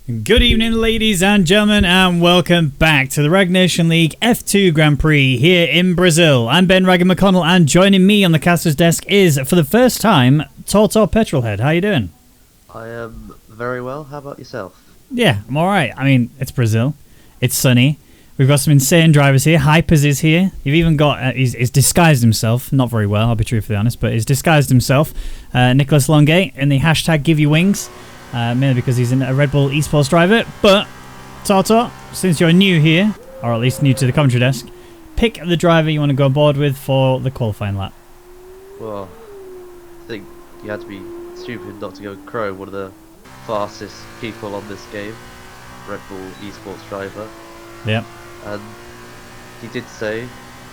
Good evening, ladies and gentlemen, and welcome back to the Rwagnation League F2 Grand Prix here in Brazil. I'm Ben Raggan McConnell, and joining me on the caster's desk is, for the first time, Tortor Petrolhead. How you doing? I am very well. How about yourself? Yeah, I'm alright. I mean, it's Brazil. It's sunny. We've got some insane drivers here. Hypers is here. You've even got, he's disguised himself. Not very well, I'll be truthfully honest, but he's disguised himself. Nicholas Longate in the hashtag Give You Wings. Mainly because he's a Red Bull esports driver. But, Tortor, since you're new here, or at least new to the commentary desk, pick the driver you want to go aboard with for the qualifying lap. Well, I think you had to be stupid not to go Crow, one of the fastest people on this game. Red Bull esports driver. Yep. And he did say,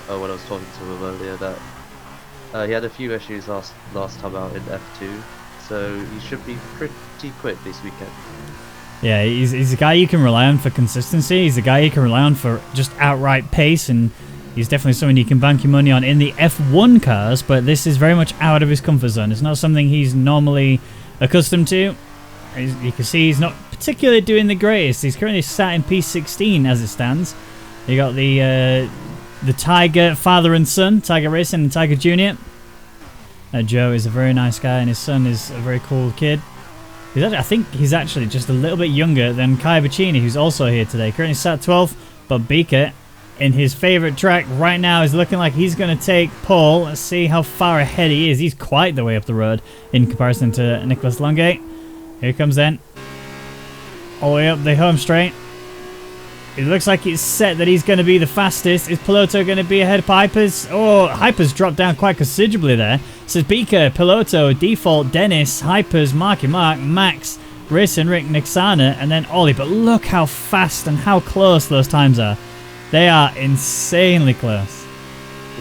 when I was talking to him earlier, that he had a few issues last time out in F2. So he should be pretty quick this weekend. Yeah, he's a guy you can rely on for consistency. He's a guy you can rely on for just outright pace, and he's definitely someone you can bank your money on in the F1 cars, but this is very much out of his comfort zone. It's not something he's normally accustomed to. You can see he's not particularly doing the greatest. He's currently sat in P16 as it stands. You got the Tiger father and son, Tiger Racing and Tiger Jr. Joe is a very nice guy, and his son is a very cool kid. I think he's actually just a little bit younger than Kai Bacchini, who's also here today. Currently sat 12th, but Beaker, in his favourite track right now, is looking like he's going to take pole. Let's see how far ahead he is. He's quite the way up the road in comparison to Nicholas Longate. Here he comes then. All the way up the home straight. It looks like it's set that he's going to be the fastest. Is Piloto going to be ahead of Hypers? Oh, Hypers dropped down quite considerably there. So Beaker, Piloto, Default, Dennis, Hypers, Marky Mark, Max, Racing Rick, Nixana, and then Ollie. But look how fast and how close those times are. They are insanely close.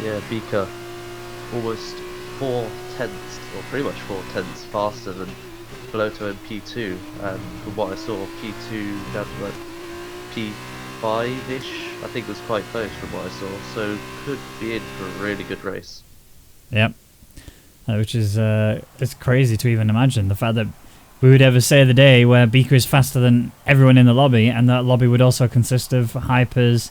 Yeah, Beaker almost 4/10, or pretty much 4/10 faster than Piloto in P2. And from what I saw, P2 down to like P5-ish, I think was quite close from what I saw, so could be in for a really good race. Yep. Which is it's crazy to even imagine, the fact that we would ever say the day where Beaker is faster than everyone in the lobby, and that lobby would also consist of Hypers,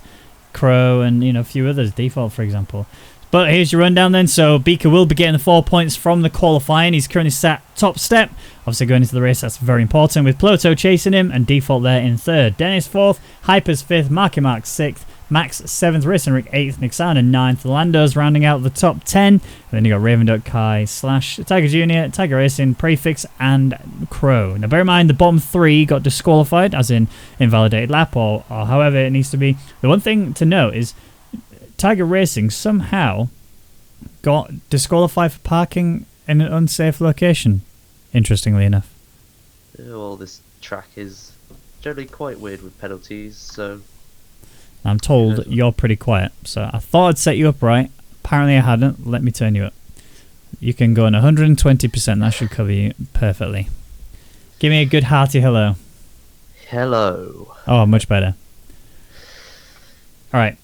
Crow, and a few others, Default for example. But here's your rundown then. So Beaker will be getting the 4 points from the qualifying. He's currently sat top step. Obviously going into the race, that's very important, with Ploto chasing him and Default there in third. Dennis 4th, Hypers 5th, Marky Mark 6th, Max 7th, Racing Rick 8th, Nixana 9th, Lando's rounding out the top 10. And then you got Raven Duck, Kai, Slash, Tiger Jr., Tiger Racing, Prefix, and Crow. Now bear in mind the bottom 3 got disqualified, as in invalidated lap, or however it needs to be. The one thing to note is Tiger Racing somehow got disqualified for parking in an unsafe location, interestingly enough. Yeah, well, this track is generally quite weird with penalties, so... I'm told you're pretty quiet, so I thought I'd set you up right. Apparently I hadn't. Let me turn you up. You can go on 120%, that should cover you perfectly. Give me a good hearty hello. Hello. Oh, much better. Alright.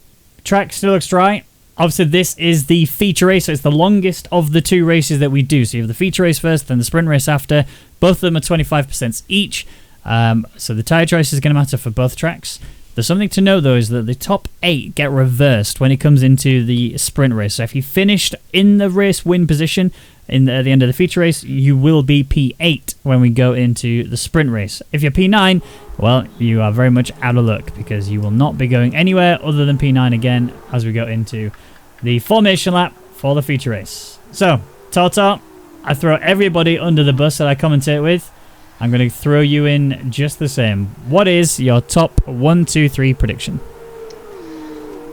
Track still looks dry. Obviously, this is the feature race, so it's the longest of the 2 races that we do. So you have the feature race first, then the sprint race after. Both of them are 25% each. So the tyre choice is going to matter for both tracks. There's something to know, though, is that the top 8 get reversed when it comes into the sprint race. So if you finished in the race win position at the end of the feature race, you will be P8 when we go into the sprint race. If you're P9, well, you are very much out of luck, because you will not be going anywhere other than P9 again as we go into the formation lap for the feature race. So, Tortor, I throw everybody under the bus that I commentate with. I'm going to throw you in just the same. What is your top 1, 2, 3 prediction?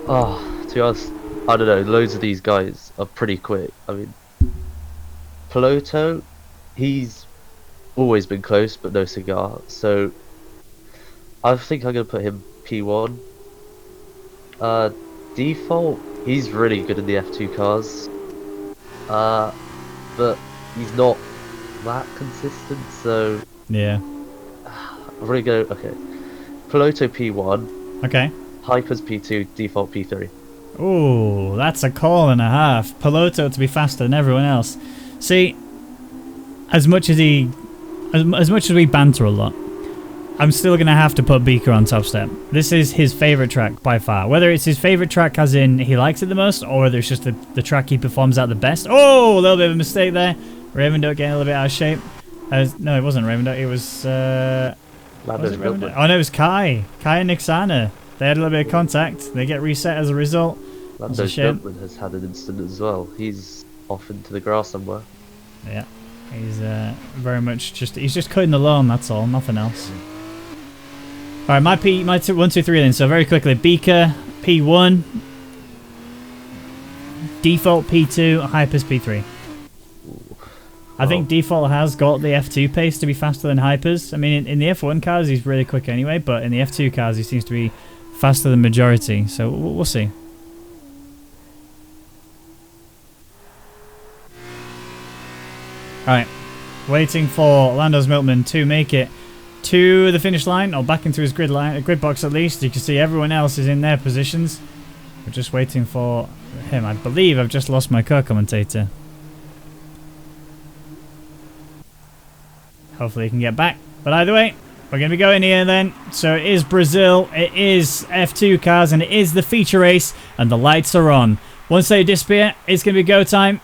Oh, to be honest, I don't know. Loads of these guys are pretty quick. I mean, Piloto, he's always been close, but no cigar. So, I think I'm going to put him P1. Default, he's really good in the F2 cars. But he's not that consistent, so... Yeah. I'm really going to... Okay. Piloto P1. Okay. Hypers P2, Default P3. Ooh, that's a call and a half. Piloto to be faster than everyone else. See, as much as we banter a lot, I'm still going to have to put Beaker on top step. This is his favourite track by far. Whether it's his favourite track as in he likes it the most, or whether it's just the track he performs at the best. Oh, a little bit of a mistake there. Raven Duck getting a little bit out of shape. No, it wasn't Raven Duck. It was... Lando's Milkman. Oh, no, it was Kai. Kai and Nixana. They had a little bit of contact. They get reset as a result. Lando's Milkman has had an incident as well. He's off into the grass somewhere. Yeah. He's very much just... He's just cutting the lawn, that's all. Nothing else. Alright, my 1, 2, 3 then. So very quickly. Beaker, P1. Default, P2. Hypers, P3. I think Default has got the F2 pace to be faster than Hypers. I mean, in the F1 cars, he's really quick anyway, but in the F2 cars, he seems to be faster than majority. So we'll see. Alright, waiting for Lando's Milkman to make it to the finish line, or back into his grid box at least. You can see everyone else is in their positions. We're just waiting for him. I believe I've just lost my co-commentator. Hopefully he can get back. But either way, we're going to be going here then. So it is Brazil, it is F2 cars, and it is the feature race, and the lights are on. Once they disappear, it's going to be go time.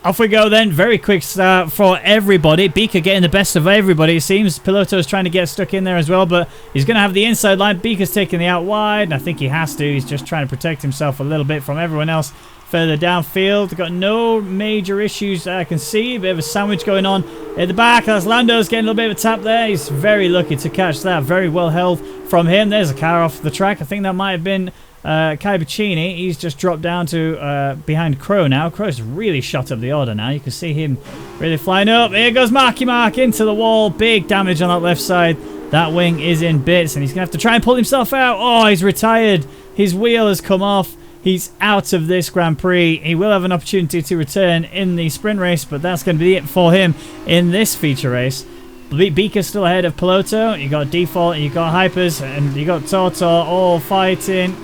Off we go then. Very quick start for everybody. Beaker getting the best of everybody, it seems. Piloto's trying to get stuck in there as well, but he's going to have the inside line. Beaker's taking the out wide, and I think he has to. He's just trying to protect himself a little bit from everyone else further downfield. Got no major issues that I can see. A bit of a sandwich going on at the back. That's Lando's getting a little bit of a tap there. He's very lucky to catch that. Very well held from him. There's a car off the track. I think that might have been Kai Bacchini. He's just dropped down to behind Crow now. Crow's really shot up the order now. You can see him really flying up. Here goes Marky Mark into the wall. Big damage on that left side. That wing is in bits, and he's going to have to try and pull himself out. Oh, he's retired. His wheel has come off. He's out of this Grand Prix. He will have an opportunity to return in the sprint race, but that's going to be it for him in this feature race. Beaker's still ahead of Piloto. You got Default, and you got Hypers, and you got Toto all fighting.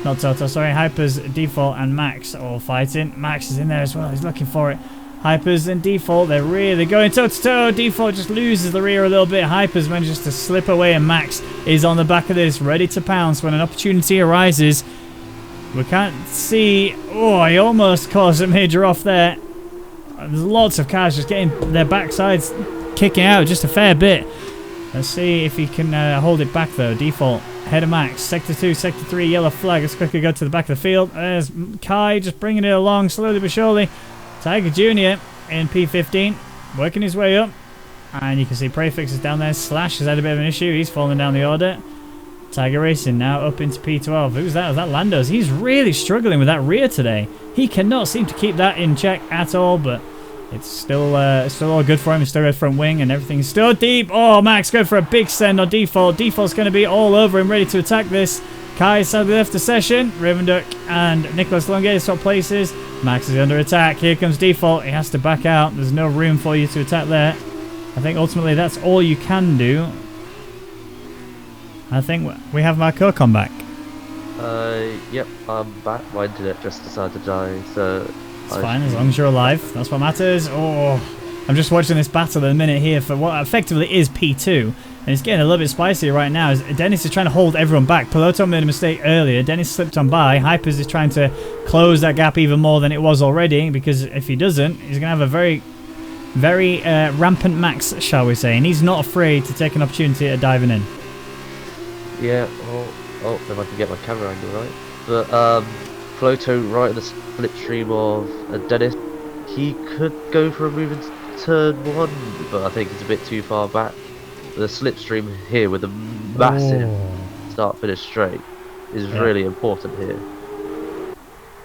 Not Toto, sorry. Hypers, Default, and Max all fighting. Max is in there as well. He's looking for it. Hypers and Default, they're really going toe-to-toe. Default just loses the rear a little bit. Hypers manages to slip away, and Max is on the back of this, ready to pounce when an opportunity arises. We can't see... Oh, he almost caused a major off there. There's lots of cars just getting their backsides kicking out just a fair bit. Let's see if he can hold it back, though. Default, ahead of Max. Sector 2, Sector 3, yellow flag. Let's quickly go to the back of the field. There's Kai just bringing it along slowly but surely. Tiger Jr. in P15, working his way up. And you can see Prefix is down there. Slash has had a bit of an issue. He's falling down the order. Tiger Racing now up into P12. Who's that? Is that Lando's? He's really struggling with that rear today. He cannot seem to keep that in check at all, but it's still all good for him. He's still got front wing and everything's still deep. Oh, Max going for a big send on Default. Default's going to be all over him, ready to attack this. Kai sadly left the session. Raven Duck and Nicholas Longe swap places. Max is under attack. Here comes Default. He has to back out. There's no room for you to attack there. I think ultimately that's all you can do. I think we have Marco come back. Yep, I'm back. My internet just decided to die, so... It's fine, as long as you're alive. That's what matters. Oh, I'm just watching this battle in a minute here for what effectively is P2. And it's getting a little bit spicy right now. Dennis is trying to hold everyone back. Piloto made a mistake earlier. Dennis slipped on by. Hypers is trying to close that gap even more than it was already, because if he doesn't, he's going to have a very rampant Max, shall we say. And he's not afraid to take an opportunity at diving in. Yeah, oh, if I can get my camera angle right. But, Floto right in the slipstream of Dennis. He could go for a move in turn 1, but I think it's a bit too far back. The slipstream here with a massive start-finish straight is really important here.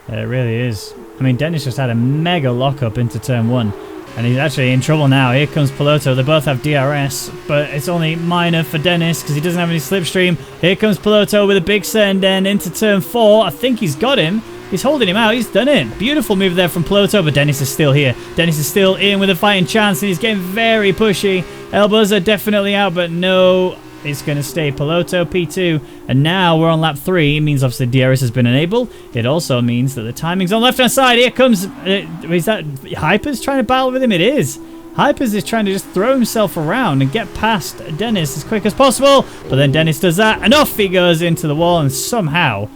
It really is. I mean, Dennis just had a mega lock-up into turn 1. And he's actually in trouble now. Here comes Piloto. They both have DRS, but it's only minor for Dennis because he doesn't have any slipstream. Here comes Piloto with a big send then into turn 4. I think he's got him. He's holding him out. He's done it. Beautiful move there from Piloto, but Dennis is still here. Dennis is still in with a fighting chance, and he's getting very pushy. Elbows are definitely out, but no, it's going to stay Piloto P2. And now we're on lap 3. It means obviously DRS has been enabled. It also means that the timing's on the left-hand side. Here comes... is that Hyper's trying to battle with him? It is. Hypers is trying to just throw himself around and get past Dennis as quick as possible. But then Dennis does that, and off he goes into the wall, and somehow,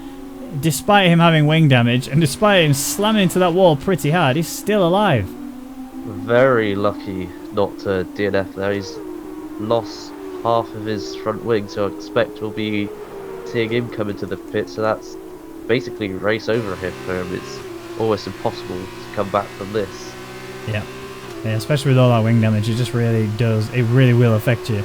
despite him having wing damage, and despite him slamming into that wall pretty hard, he's still alive. Very lucky not to DNF there. He's lost half of his front wing, so I expect we'll be seeing him come into the pit, so that's basically race over him for him. It's almost impossible to come back from this. Yeah, especially with all that wing damage, it just really does, it really will affect you.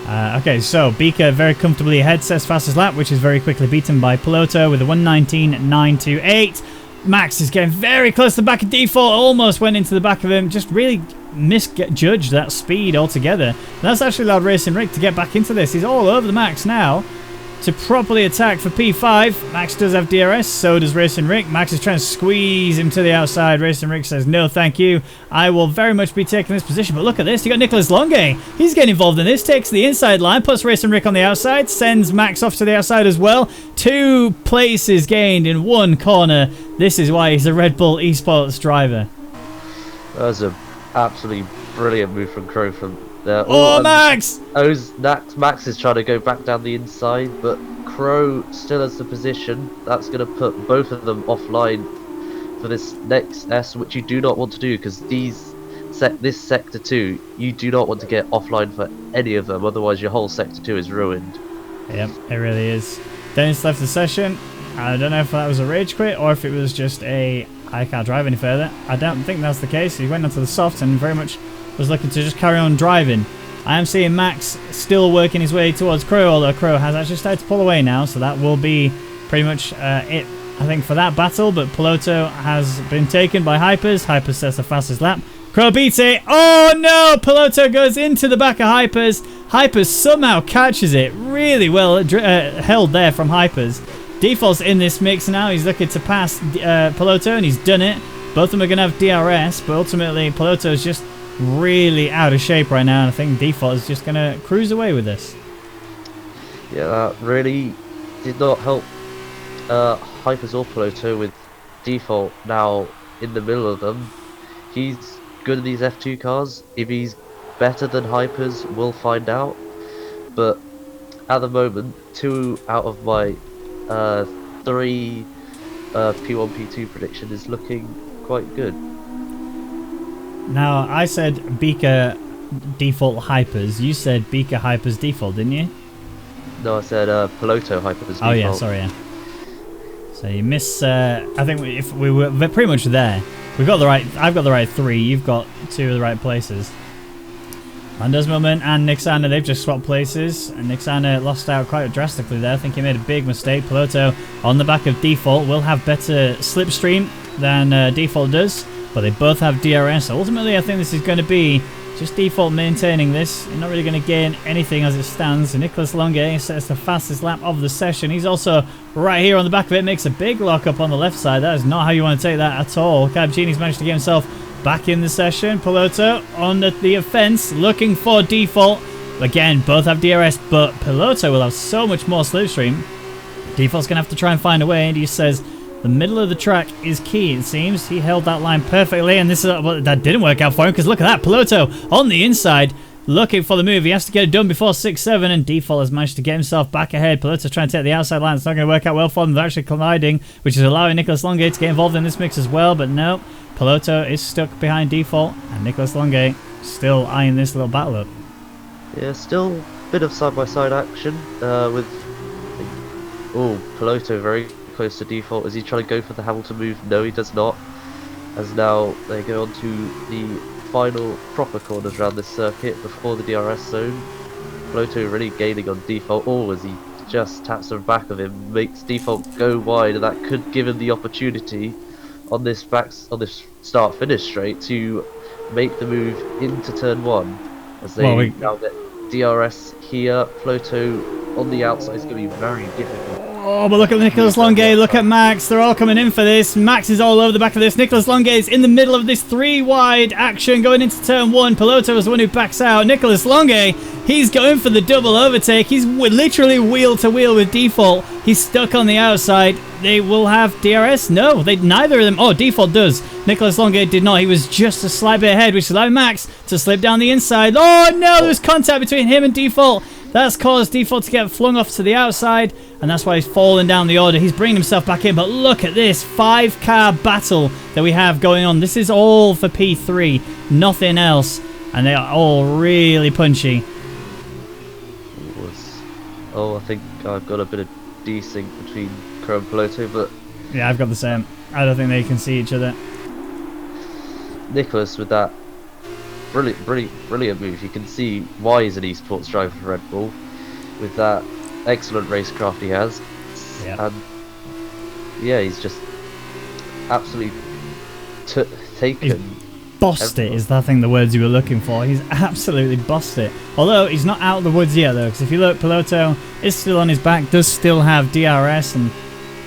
Okay, so Beaker very comfortably ahead, says fastest lap, which is very quickly beaten by Piloto with a 1:19.928. Max is getting very close to the back of Default, almost went into the back of him, just really misjudged that speed altogether. And that's actually allowed Racing Rick to get back into this. He's all over the Max now to properly attack for P5. Max does have DRS, so does Racing Rick. Max is trying to squeeze him to the outside. Racing Rick says, no thank you, I will very much be taking this position. But look at this, you got Nicholas Longe. He's getting involved in this, takes the inside line, puts Racing Rick on the outside, sends Max off to the outside as well. 2 places gained in 1 corner. This is why he's a Red Bull Esports driver. That was an absolutely brilliant move from Crow from there. Max! Max is trying to go back down the inside, but Crow still has the position. That's going to put both of them offline for this next S, which you do not want to do, because this Sector 2, you do not want to get offline for any of them, otherwise your whole Sector 2 is ruined. Yep, it really is. Dennis left the session. I don't know if that was a rage quit or if it was just a I can't drive any further. I don't think that's the case. He went onto the softs and very much was looking to just carry on driving. I am seeing Max still working his way towards Crow, although Crow has actually started to pull away now, so that will be pretty much it, I think, for that battle. But Piloto has been taken by Hypers. Hypers sets the fastest lap. Crow beats it. Oh no! Piloto goes into the back of Hypers. Hypers somehow catches it. Really well held there from Hypers. Default's in this mix now. He's looking to pass Piloto, and he's done it. Both of them are going to have DRS, but ultimately Piloto's just really out of shape right now, and I think Default is just going to cruise away with this. Yeah, that really did not help Hypers or Piloto, with Default now in the middle of them. He's good in these F2 cars. If he's better than Hypers, we'll find out. But at the moment, 2 out of my 3 P1, P2 prediction is looking quite good. Now, I said Beaker Default Hypers. You said Beaker Hypers Default, didn't you? No, I said Piloto Hypers Default. Oh yeah, sorry, yeah. So you miss. I think if we were pretty much there. We've got the right. I've got the right 3. You've got 2 of the right places. Lando's Moment and Nixana, they've just swapped places, and Nixana lost out quite drastically there. I think he made a big mistake. Piloto on the back of Default will have better slipstream than Default does, but they both have DRS. Ultimately, I think this is going to be just Default maintaining this. You're not really going to gain anything as it stands. Nicholas Longe sets the fastest lap of the session. He's also right here on the back of it, makes a big lock up on the left side. That is not how you want to take that at all. Cabgini's managed to get himself back in the session. Piloto on the offense, looking for Default. Again, both have DRS, but Piloto will have so much more slipstream. Default's going to have to try and find a way, and he says the middle of the track is key, it seems. He held that line perfectly, and this is that didn't work out for him, because look at that. Piloto on the inside, looking for the move. He has to get it done before 6-7, and Default has managed to get himself back ahead. Piloto's trying to take the outside line. It's not going to work out well for them. They're actually colliding, which is allowing Nicholas Longe to get involved in this mix as well, but no. Piloto is stuck behind Default, and Nicholas Longe still eyeing this little battle up. Yeah, still a bit of side-by-side action with... Piloto very close to Default. Is he trying to go for the Hamilton move? No, he does not. As now they go on to the final proper corners around this circuit before the DRS zone. Piloto really gaining on Default. As he just taps the back of him, makes Default go wide, and that could give him the opportunity on this start-finish straight to make the move into turn 1. As they now get DRS here. Piloto on the outside is going to be very difficult Oh, but look at Nicholas Longue, look at Max. They're all coming in for this. Max is all over the back of this. Nicholas Longue is in the middle of this 3-wide action going into turn 1. Piloto is the one who backs out. Nicholas Longue, he's going for the double overtake. He's literally wheel to wheel with Default. He's stuck on the outside. They will have DRS? No, neither of them. Oh, Default does. Nicholas Longue did not. He was just a slight bit ahead, which allowed Max to slip down the inside. Oh, no, there's contact between him and Default. That's caused Default to get flung off to the outside, and that's why he's fallen down the order. He's bringing himself back in, but look at this 5-car battle that we have going on. This is all for P3, nothing else, and they are all really punchy. Oh, I think I've got a bit of desync between Crow and Piloto, but... Yeah, I've got the same. I don't think they can see each other. Nicholas with that brilliant move. You can see why he's an esports driver for Red Bull with that excellent racecraft he has. Yeah. And yeah, he's just absolutely taken. Bossed it is I think the words you were looking for. He's absolutely bossed it. Although he's not out of the woods yet though, because if you look, Piloto is still on his back, does still have DRS, and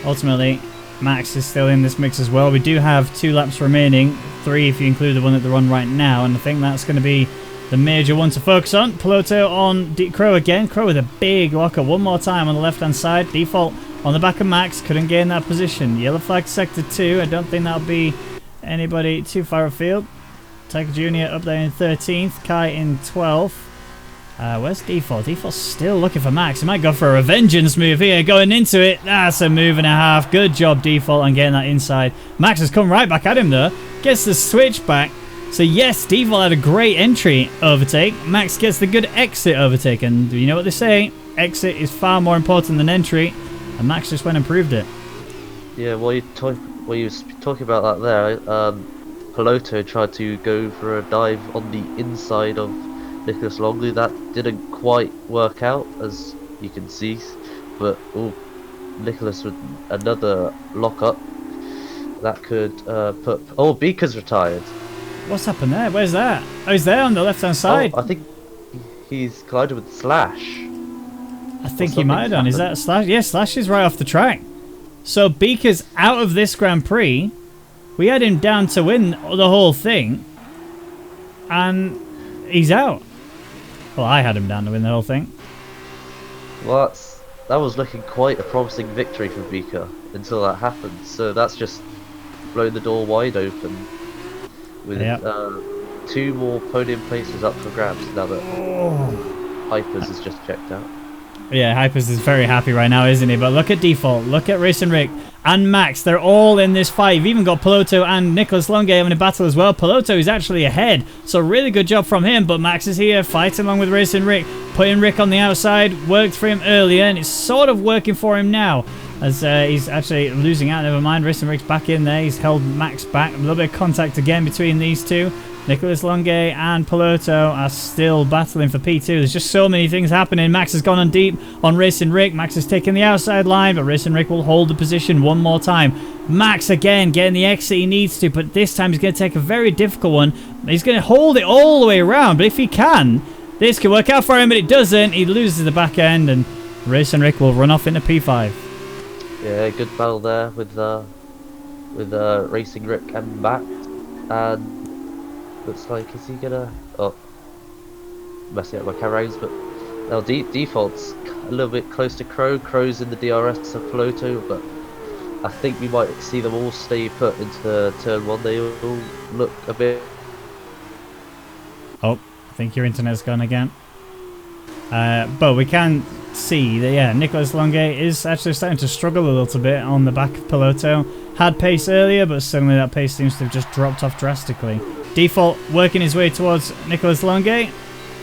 ultimately Max is still in this mix as well. We do have 2 laps remaining, 3 if you include the one that they're on right now, and I think that's going to be the major one to focus on. Piloto on Crow again. Crow with a big locker one more time on the left hand side. Default on the back of Max, couldn't gain that position. Yellow flag sector 2, I don't think that'll be anybody too far afield. Tiger Jr. up there in 13th, Kai in 12th. Where's Default? Default's still looking for Max. He might go for a vengeance move here, going into it. That's a move and a half. Good job, Default, on getting that inside. Max has come right back at him, though. Gets the switch back. So, yes, Default had a great entry overtake. Max gets the good exit overtake. And you know what they say? Exit is far more important than entry. And Max just went and proved it. Yeah, while you was talking about that there, Piloto tried to go for a dive on the inside of Nicholas Longley. That didn't quite work out, as you can see, but Nicholas with another lock-up that could put... Oh, Beaker's retired. What's happened there? Where's that? Oh, he's there on the left-hand side. Oh, I think he's collided with Slash. I think he might have done. Is that Slash? Yeah, Slash is right off the track. So Beaker's out of this Grand Prix. We had him down to win the whole thing, and he's out. Well, I had him down to win the whole thing. Well, that was looking quite a promising victory for Beaker until that happened. So that's just blown the door wide open with 2 more podium places up for grabs now that Hypers has just checked out. Yeah, Hypers is very happy right now, isn't he? But look at Default, look at Racing Rick and Max. They're all in this fight. You've even got Piloto and Nicholas Longue having a battle as well. Piloto is actually ahead, so really good job from him. But Max is here fighting along with Racing Rick, putting Rick on the outside. Worked for him earlier, and it's sort of working for him now, as he's actually losing out. Never mind, Racing Rick's back in there. He's held Max back. A little bit of contact again between these two. Nicholas Longue and Piloto are still battling for P2. There's just so many things happening. Max has gone on deep on Racing Rick. Max has taken the outside line, but Racing Rick will hold the position one more time. Max again getting the exit he needs to, but this time he's going to take a very difficult one. He's going to hold it all the way around, but if he can, this could work out for him, but it doesn't. He loses the back end, and Racing Rick will run off into P5. Yeah, good battle there with Racing Rick and Max, and looks like, is he gonna... Oh, messing up my camera angles, but now Default's a little bit close to Crow. Crow's in the DRS of Piloto, but I think we might see them all stay put into turn 1. They all look a bit... Oh, I think your internet's gone again. But we can see that, yeah, Nicholas Longue is actually starting to struggle a little bit on the back of Piloto. Had pace earlier, but suddenly that pace seems to have just dropped off drastically. Default working his way towards Nicholas Longue.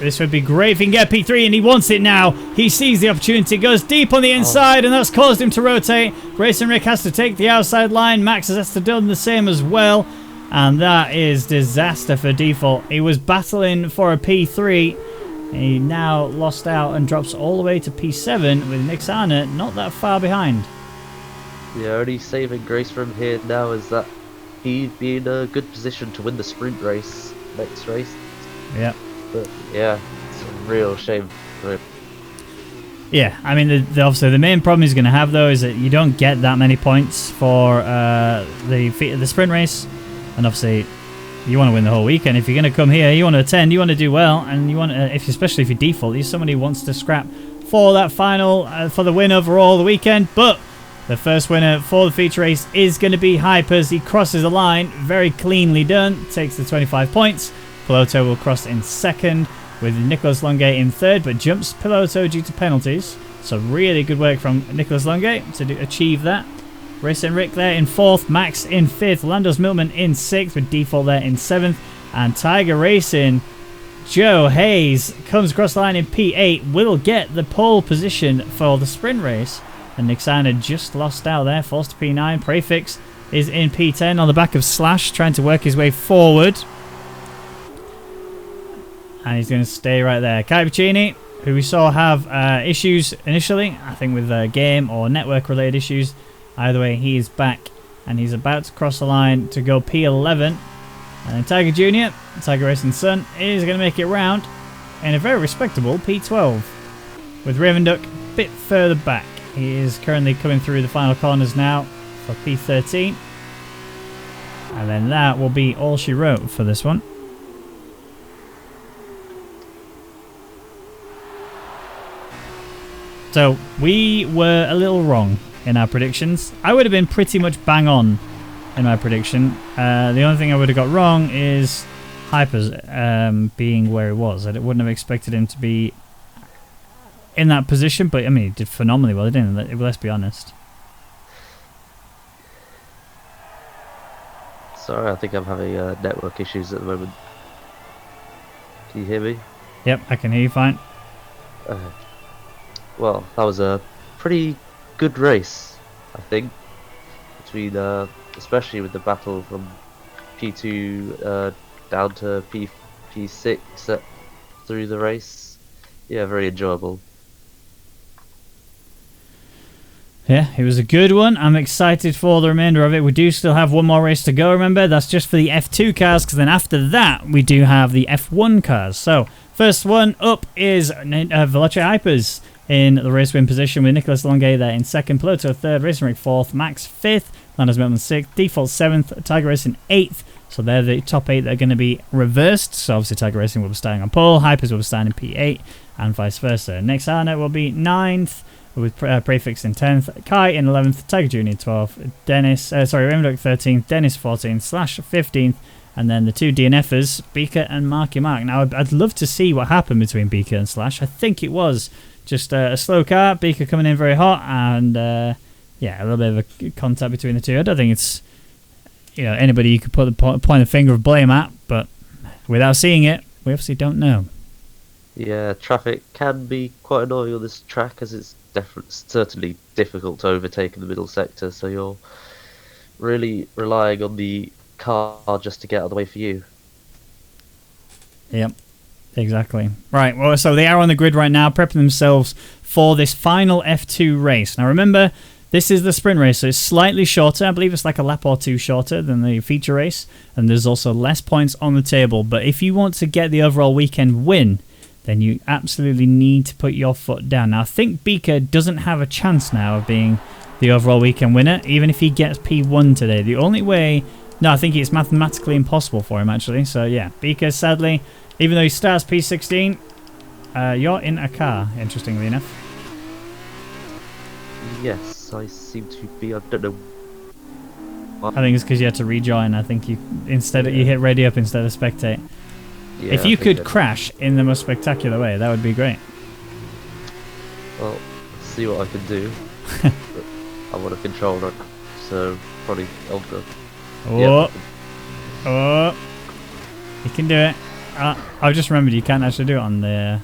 This would be great if he can get P3, and he wants it now. He sees the opportunity, goes deep on the inside, and that's caused him to rotate. Racing Rick has to take the outside line. Max has to do the same as well, and that is disaster for Default. He was battling for a P3. He now lost out and drops all the way to P7 with Nick Sarner not that far behind. The only saving grace from here now is that he'd be in a good position to win the sprint race next race. Yeah. But yeah, it's a real shame for him. Yeah, I mean, obviously the main problem he's going to have though is that you don't get that many points for the sprint race, and obviously you want to win the whole weekend. If you're going to come here, you want to attend, you want to do well, and you want to, especially if you default, you're somebody who wants to scrap for that final for the win overall the weekend. But the first winner for the feature race is going to be Hypers. He crosses the line, very cleanly done, takes the 25 points. Piloto will cross in second, with Nicholas Longay in third, but jumps Piloto due to penalties. So really good work from Nicholas Longay to achieve that. Racing Rick there in fourth, Max in fifth, Landos Miltman in sixth, with default there in seventh, and Tiger Racing, Joe Hayes comes across the line in P8, will get the pole position for the sprint race, and Nick Sander just lost out there, forced to P9. Prefix is in P10 on the back of Slash, trying to work his way forward. And he's going to stay right there. Kai Piccini, who we saw have issues initially, I think with game or network related issues. Either way, he is back and he's about to cross the line to go P11. And then Tiger Jr., Tiger Racing's son, is going to make it round in a very respectable P12. With Ravenduk a bit further back. He is currently coming through the final corners now for P13. And then that will be all she wrote for this one. So, we were a little wrong in our predictions. I would have been pretty much bang on in my prediction. The only thing I would have got wrong is Hypers being where he was. I wouldn't have expected him to be in that position, but I mean, he did phenomenally well, didn't he? Let's be honest. Sorry, I think I'm having network issues at the moment. Can you hear me? Yep, I can hear you fine. Well, that was a pretty good race, I think, between especially with the battle from P2 down to P6 through the race. Yeah, very enjoyable. Yeah, it was a good one. I'm excited for the remainder of it. We do still have one more race to go, remember. That's just for the F2 cars, because then after that, we do have the F1 cars. So, first one up is Veloce Hypers in the race win position, with Nicholas Longay there in second, Piloto third, Racing Rick fourth, Max fifth, Landos Miltman sixth, Default seventh, Tiger Racing eighth. So they're the top eight that are going to be reversed. So obviously Tiger Racing will be starting on pole, Hypers will be starting in P8, and vice versa. Next Arnett will be ninth, with Prefix in 10th, Kai in 11th, Tiger Jr. in 12th, Raymond 13th, Dennis 14th, Slash 15th, and then the two DNFers, Beaker and Marky Mark. Now, I'd love to see what happened between Beaker and Slash. I think it was just a slow car, Beaker coming in very hot, and yeah, a little bit of a contact between the two. I don't think it's anybody you could put the point the finger of blame at, but without seeing it, we obviously don't know. Yeah, traffic can be quite annoying on this track, as it's certainly difficult to overtake in the middle sector, so you're really relying on the car just to get out of the way for you. Yep, exactly. Right, well, so they are on the grid right now, prepping themselves for this final F2 race. Now remember, this is the sprint race, so it's slightly shorter. I believe it's like a lap or two shorter than the feature race, and there's also less points on the table. But if you want to get the overall weekend win, then you absolutely need to put your foot down. Now, I think Beaker doesn't have a chance now of being the overall weekend winner, even if he gets P1 today. The only way... No, I think it's mathematically impossible for him, actually. So, yeah, Beaker, sadly, even though he starts P16, you're in a car, interestingly enough. Yes, I seem to be. I don't know. I think it's because you had to rejoin. I think you hit ready up instead of spectate. Yeah, if you could crash in the most spectacular way, that would be great. Well, let's see what I can do. I want a controller, so probably Ultra. Oh, oh, you can do it. I've just remembered you can't actually do it on the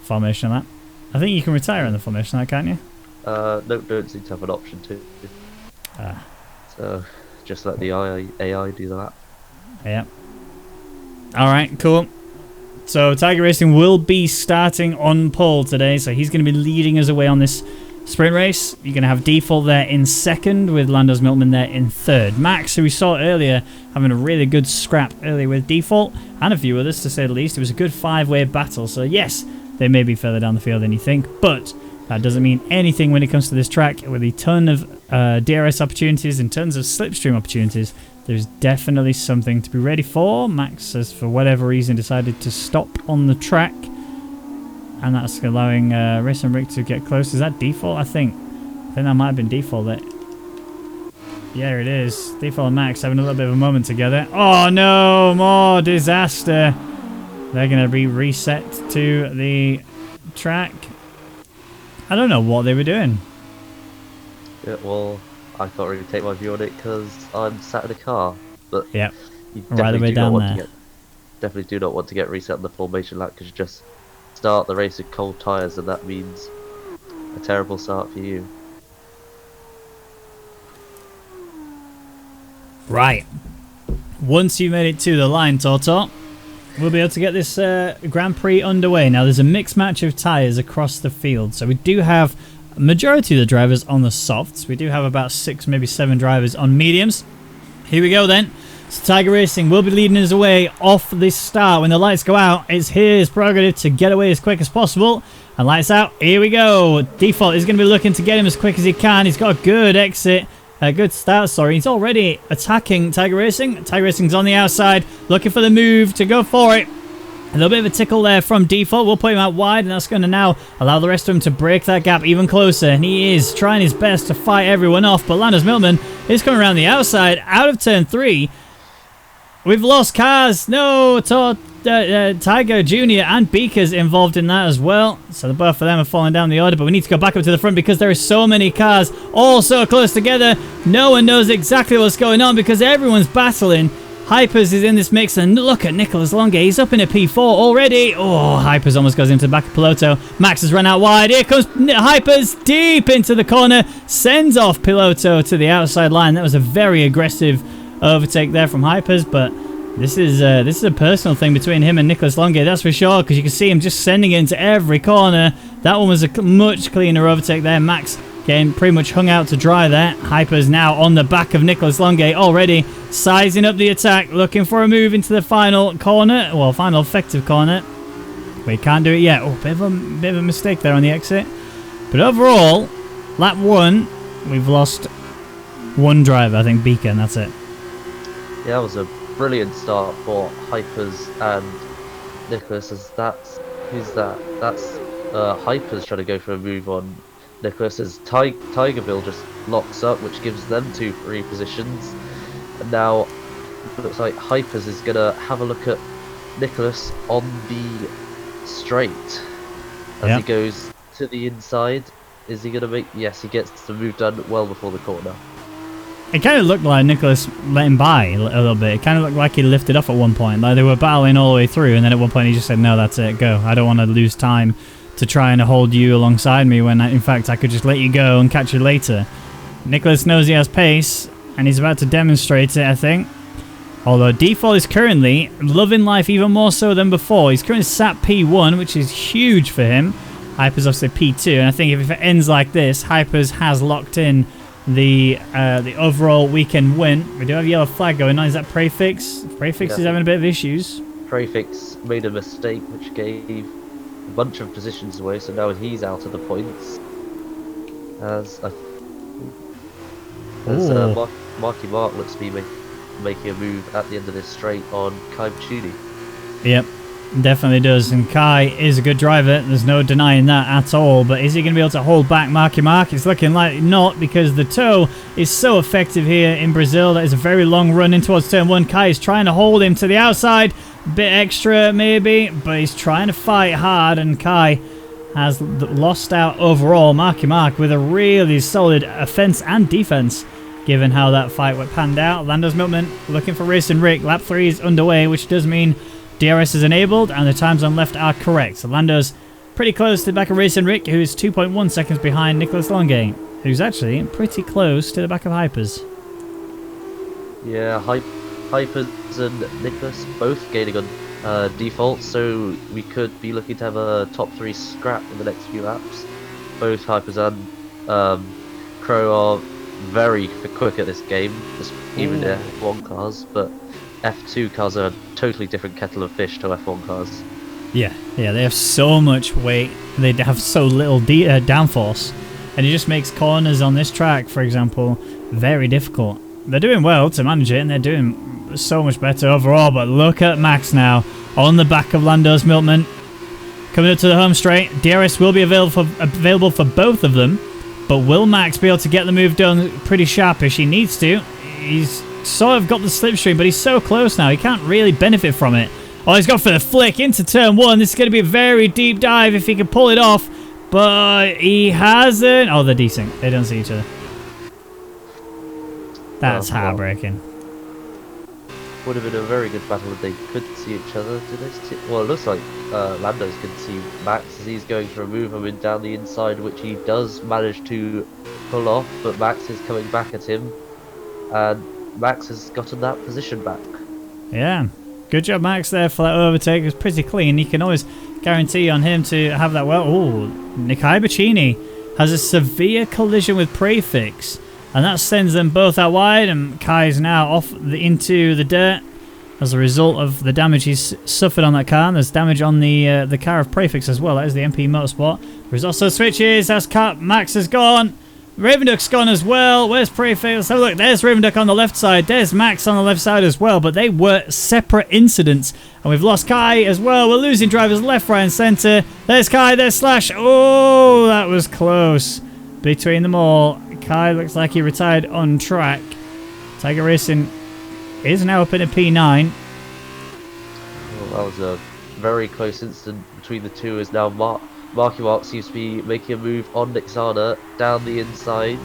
formation of that. I think you can retire on the formation of that, can't you? No, don't seem to have an option to. So just let the AI do that. Yeah. Alright, cool. So Tiger Racing will be starting on pole today, so he's going to be leading us away on this sprint race. You're going to have Default there in second, with Landos Miltman there in third. Max, who we saw earlier, having a really good scrap earlier with Default, and a few others to say the least. It was a good five-way battle, so yes, they may be further down the field than you think, but that doesn't mean anything when it comes to this track. With a ton of DRS opportunities and tons of slipstream opportunities, there's definitely something to be ready for. Max has, for whatever reason, decided to stop on the track, and that's allowing Racing Rick to get close. Is that default? I think that might have been default. That, yeah, it is. Default and Max having a little bit of a moment together. Oh no, more disaster. They're going to be reset to the track. I don't know what they were doing. Yeah, well, I can't really take my view on it because I'm sat in a car. But yep, you right the way down there. Definitely do not want to get reset on the formation lap because you just start the race with cold tyres, and that means a terrible start for you. Right. Once you made it to the line, Toto, we'll be able to get this Grand Prix underway. Now, there's a mixed match of tyres across the field. So we do have a majority of the drivers on the softs. We do have about 6, maybe 7 drivers on mediums. Here we go then. So Tiger Racing will be leading us away off this start. When the lights go out, it's his prerogative to get away as quick as possible. And lights out, here we go. Default is going to be looking to get him as quick as he can. He's got a good exit. A good start, sorry. He's already attacking Tiger Racing. Tiger Racing's on the outside, looking for the move to go for it. A little bit of a tickle there from Default. We'll put him out wide, and that's going to now allow the rest of them to break that gap even closer. And he is trying his best to fight everyone off, but Landers Milman is coming around the outside, out of turn 3. We've lost cars. No, Tiger Jr. and Beaker's involved in that as well. So the both of them are falling down the order, but we need to go back up to the front because there are so many cars all so close together. No one knows exactly what's going on because everyone's battling. Hypers is in this mix, and look at Nicholas Longe. He's up in a P4 already. Oh, Hypers almost goes into the back of Piloto. Max has run out wide. Here comes Hypers deep into the corner. Sends off Piloto to the outside line. That was a very aggressive overtake there from Hypers, but this is a personal thing between him and Nicholas Longe, that's for sure, because you can see him just sending it into every corner. That one was a much cleaner overtake there. Max getting pretty much hung out to dry there. Hyper's now on the back of Nicholas Longe already, sizing up the attack, looking for a move into the final corner, well, final effective corner. But he can't do it yet. Oh, bit of a mistake there on the exit. But overall, lap 1, we've lost one driver, I think Beacon, and that's it. Yeah, that was a brilliant start for Hypers and Nicholas. As that's who's that? That's Hypers trying to go for a move on Nicholas. As Tiger Bill just locks up, which gives them 2 free positions. And now it looks like Hypers is gonna have a look at Nicholas on the straight as he goes to the inside. Is he gonna make? Yes, he gets the move done well before the corner. It kind of looked like Nicholas let him by a little bit. It kind of looked like he lifted off at one point. Like they were battling all the way through, and then at one point he just said, no, that's it, go. I don't want to lose time to try and hold you alongside me when, in fact, I could just let you go and catch you later. Nicholas knows he has pace, and he's about to demonstrate it, I think. Although Default is currently loving life even more so than before. He's currently sat P1, which is huge for him. Hypers obviously P2, and I think if it ends like this, Hypers has locked in the overall weekend win. We do have a yellow flag going on. Is that Prefix? Prefix is having a bit of issues. Prefix made a mistake which gave a bunch of positions away, so now he's out of the points. As Marky Mark looks to be making a move at the end of this straight on Kai Bachuni. Yep. Definitely does, and Kai is a good driver, there's no denying that at all, but is he going to be able to hold back Marky Mark? It's looking like not, because the toe is so effective here in Brazil. That is a very long run in towards turn 1. Kai is trying to hold him to the outside, a bit extra maybe, but he's trying to fight hard, and Kai has lost out overall. Marky Mark with a really solid offense and defense, given how that fight went panned out. Lando's Milkman looking for Racing Rick. Lap 3 is underway, which does mean DRS is enabled, and the times on left are correct. So Lando's pretty close to the back of Racing Rick, who is 2.1 seconds behind Nicholas Longe, who's actually pretty close to the back of Hypers. Yeah, Hypers and Nicholas both gaining on default, so we could be looking to have a top 3 scrap in the next few laps. Both Hypers and Crow are very quick at this game, even their F1 cars, but F2 cars are a totally different kettle of fish to F1 cars. Yeah, they have so much weight. They have so little downforce. And it just makes corners on this track, for example, very difficult. They're doing well to manage it, and they're doing so much better overall. But look at Max now on the back of Lando's Milkman. Coming up to the home straight. DRS will be available for both of them. But will Max be able to get the move done pretty sharpish? He needs to. He's sort of got the slipstream, but he's so close now. He can't really benefit from it. Oh, he's gone for the flick into turn 1. This is going to be a very deep dive if he can pull it off. But he hasn't. Oh, they're decent. They don't see each other. That's heartbreaking. Would have been a very good battle if they couldn't see each other. Well, it looks like Lando's can see Max as he's going to remove him in down the inside, which he does manage to pull off. But Max is coming back at him, and Max has gotten that position back. Yeah. Good job, Max, there for that overtake. It was pretty clean. You can always guarantee on him to have that well. Oh, Nikai Bacchini has a severe collision with Prefix, and that sends them both out wide, and Kai's now off into the dirt as a result of the damage he's suffered on that car. And there's damage on the car of Prefix as well. That is the MP Motorsport. There's also switches. That's cut. Max has gone. Ravenduck's gone as well. Where's Prefix? Let's have a look. There's Ravenduck on the left side. There's Max on the left side as well. But they were separate incidents. And we've lost Kai as well. We're losing drivers left, right, and centre. There's Kai. There's Slash. Oh, that was close. Between them all. Kai looks like he retired on track. Tiger Racing is now up in a P9. Well, that was a very close incident between the two. Is now Marky Mark seems to be making a move on Nixana down the inside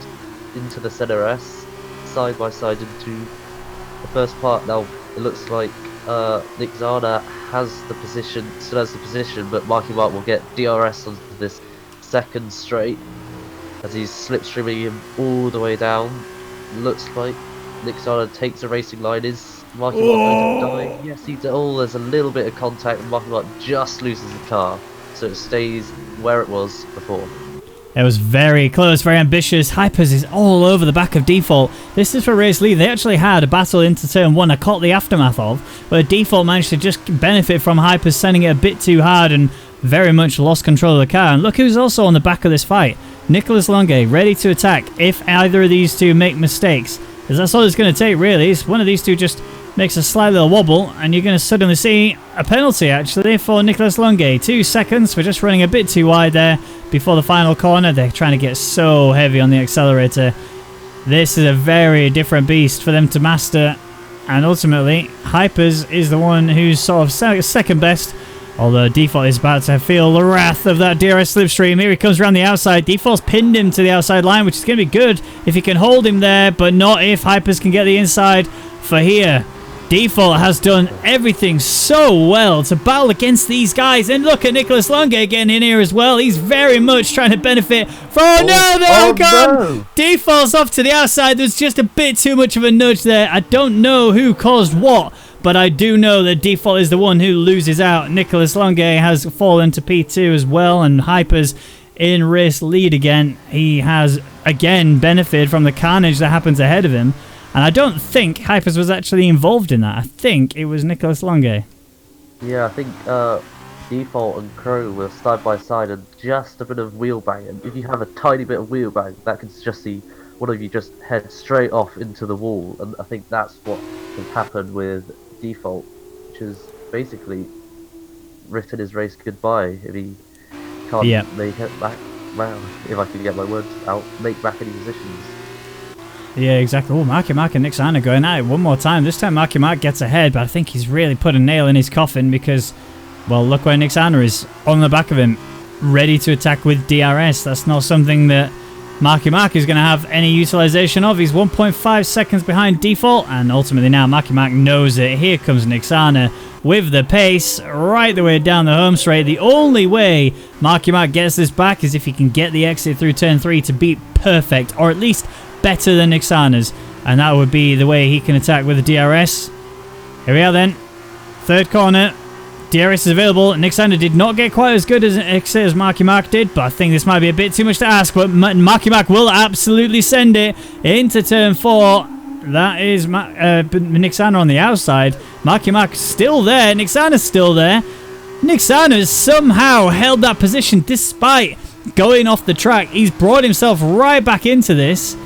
into the center S, side by side into the first part. Now it looks like Nixana has the position, still has the position, but Marky Mark will get DRS onto this second straight as he's slipstreaming him all the way down. Looks like Nixana takes a racing line. Is Marky Mark going to die? Yes, he does. Oh, there's a little bit of contact, and Marky Mark just loses the car, so it stays where it was before. It was very close, very ambitious. Hypers is all over the back of Default. This is for race lead. They actually had a battle into turn 1. I caught the aftermath of, where Default managed to just benefit from Hypers sending it a bit too hard and very much lost control of the car. And look who's also on the back of this fight. Nicholas Longe, ready to attack if either of these two make mistakes. Because that's all it's going to take, really. Is one of these two just makes a slight little wobble, and you're going to suddenly see a penalty, actually, for Nicholas Longe. 2 seconds for just running a bit too wide there before the final corner. They're trying to get so heavy on the accelerator. This is a very different beast for them to master, and ultimately, Hypers is the one who's sort of second best, although Default is about to feel the wrath of that DRS slipstream. Here he comes around the outside. Default's pinned him to the outside line, which is going to be good if he can hold him there, but not if Hypers can get the inside for here. Default has done everything so well to battle against these guys. And look at Nicholas Longe again in here as well. He's very much trying to benefit from... Oh, no, they're all gone! No. Default's off to the outside. There's just a bit too much of a nudge there. I don't know who caused what, but I do know that Default is the one who loses out. Nicholas Longe has fallen to P2 as well, and Hypers in race lead again. He has, again, benefited from the carnage that happens ahead of him. And I don't think Hypers was actually involved in that. I think it was Nicholas Longe. Yeah, I think Default and Crow were side by side and just a bit of wheel bang. And if you have a tiny bit of wheel bang, that can just see one of you just head straight off into the wall. And I think that's what has happened with Default, which has basically written his race goodbye if he can't make it back round. If I can get my words out, make back any positions. Yeah, exactly. Oh, Marky Mark and Nixana going at it one more time. This time Marky Mark gets ahead, but I think he's really put a nail in his coffin because, well, look where Nixana is on the back of him, ready to attack with DRS. That's not something that Marky Mark is going to have any utilization of. He's 1.5 seconds behind Default, and ultimately now Marky Mark knows it. Here comes Nixana with the pace right the way down the home straight. The only way Marky Mark gets this back is if he can get the exit through turn 3 to beat perfect, or at least better than Nixana's, and that would be the way he can attack with the DRS. Here we are then. Third corner. DRS is available. Nixana did not get quite as good as exit as Marky Mark did, but I think this might be a bit too much to ask, but Marky Mark will absolutely send it into turn 4. That is Nixana on the outside. Marky Mark still there. Nixana's still there. Nick Sano somehow held that position despite going off the track. He's brought himself right back into this,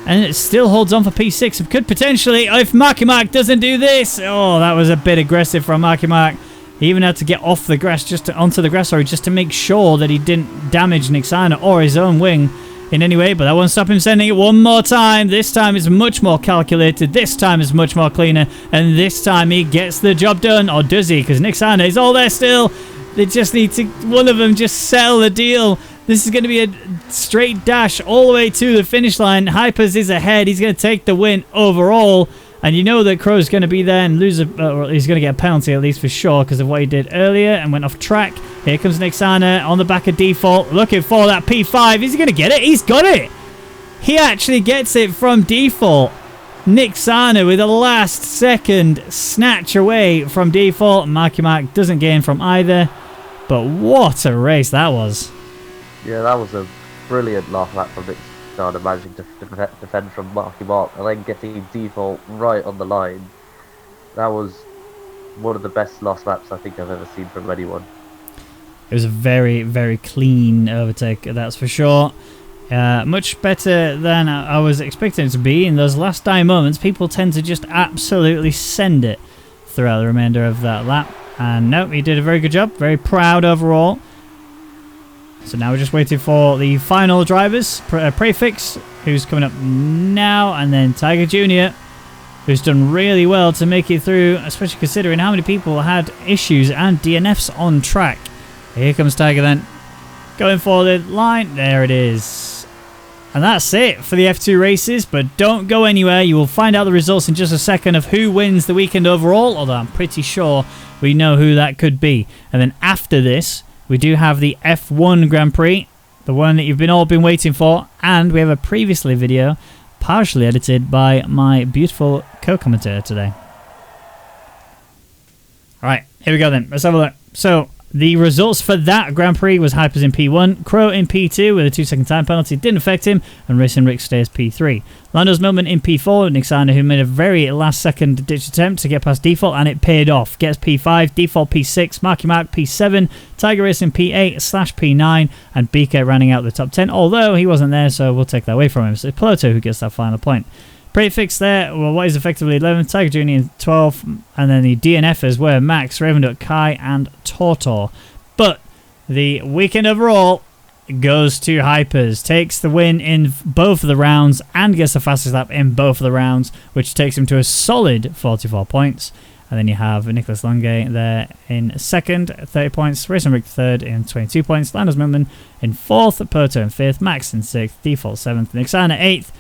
and it still holds on for P6. It could potentially, if Marky Mark doesn't do this. Oh, that was a bit aggressive from Marky Mark. He even had to get off the grass, onto the grass, just to make sure that he didn't damage Nick Sano or his own wing in any way. But that won't stop him sending it one more time. This time is much more calculated. This time is much more cleaner. And this time he gets the job done. Or does he? Because Nick Sano is all there still. They just need to, one of them just settle the deal. This is going to be a straight dash all the way to the finish line. Hypers is ahead. He's going to take the win overall. And you know that Crow's going to be there and lose or he's going to get a penalty at least for sure because of what he did earlier and went off track. Here comes Nick Sana on the back of default, looking for that P5. Is he going to get it? He's got it. He actually gets it from default. Nick Sana with a last second snatch away from default. Marky Mark doesn't gain from either. But what a race that was. Yeah, that was a brilliant last lap from Nick Sana, managing to defend from Marky Mark and then getting default right on the line. That was one of the best last laps I think I've ever seen from anyone. It was a very, very clean overtake, that's for sure. Much better than I was expecting it to be. In those last dying moments, people tend to just absolutely send it throughout the remainder of that lap. And no, he did a very good job. Very proud overall. So now we're just waiting for the final drivers. Prefix, who's coming up now, and then Tiger Jr., who's done really well to make it through, especially considering how many people had issues and DNFs on track. Here comes Tiger then, going for the line. There it is. And that's it for the F2 races, but don't go anywhere. You will find out the results in just a second of who wins the weekend overall, although I'm pretty sure we know who that could be. And then after this, we do have the F1 Grand Prix, the one that you've all been waiting for, and we have a previously video partially edited by my beautiful co-commentator today. Alright, here we go then. Let's have a look. So, the results for that Grand Prix was Hypers in P1, Crow in P2 with a 2-second time penalty, didn't affect him, and Racing Rick stays P3. Lando's Millman in P4, Nick Sana, who made a very last second ditch attempt to get past default, and it paid off. Gets P5, default P6, Marky Mark P7, Tiger Racing P8/P9, and BK running out the top 10, although he wasn't there, so we'll take that away from him. So it's Piloto who gets that final point. Prefix there, well, what is effectively 11th, Tiger Jr. in 12th, and then the DNFers were Max, Ravenduck, Kai, and Tortor. But the weekend overall goes to Hypers, takes the win in both of the rounds, and gets the fastest lap in both of the rounds, which takes him to a solid 44 points. And then you have Nicholas Lange there in second, 30 points, Racing Rick third in 22 points, Landers Millman in fourth, Porto in fifth, Max in sixth, Default seventh, Nick Sana eighth,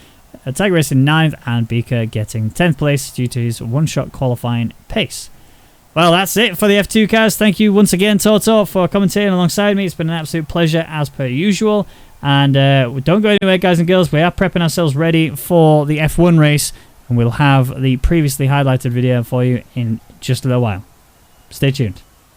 Tiger Racing 9th, and Beaker getting 10th place due to his one-shot qualifying pace. Well, that's it for the F2 cars. Thank you once again, Toto, for commentating alongside me. It's been an absolute pleasure as per usual. And don't go anywhere, guys and girls. We are prepping ourselves ready for the F1 race, and we'll have the previously highlighted video for you in just a little while. Stay tuned.